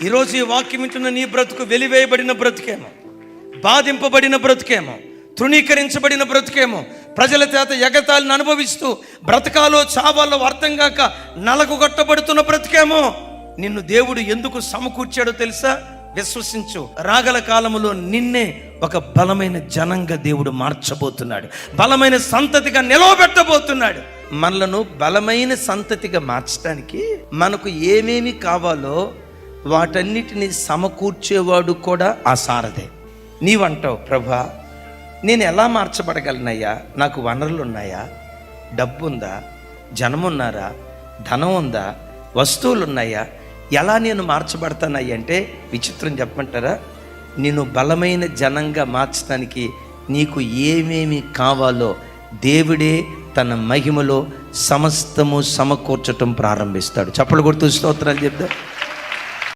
ఈరోజు ఈ వాక్యం వింటున్న నీ బ్రతుకు వెలివేయబడిన బ్రతుకేమో, బాధింపబడిన బ్రతుకేమో, తృణీకరించబడిన బ్రతుకేమో, ప్రజల చేత ఎగతాళిని అనుభవిస్తూ బ్రతకాలో చావాలో అర్థం కాక నలగొట్టబడుతున్న బ్రతుకేమో. నిన్ను దేవుడు ఎందుకు సమకూర్చాడో తెలుసా? విశ్వసించు. రాగల కాలములో నిన్నే ఒక బలమైన జనంగా దేవుడు మార్చబోతున్నాడు, బలమైన సంతతిగా నిలవబెట్టబోతున్నాడు. మనలను బలమైన సంతతిగా మార్చడానికి మనకు ఏమేమి కావాలో వాటన్నిటిని సమకూర్చేవాడు కూడా ఆ సారథే. నీవంటావు, ప్రభా నేను ఎలా మార్చబడగలనయ్యా? నాకు వనరులు ఉన్నాయా? డబ్బు ఉందా? జనం ఉన్నారా? ధనం ఉందా? వస్తువులు ఉన్నాయా? ఎలా నేను మార్చబడతానయ్యా అంటే, విచిత్రం చెప్పమంటారా? నేను బలమైన జనంగా మార్చడానికి నీకు ఏమేమి కావాలో దేవుడే తన మహిమలో సమస్తము సమకూర్చటం ప్రారంభిస్తాడు. చప్పలు కొడుతూ స్తోత్రాలు చెప్తా.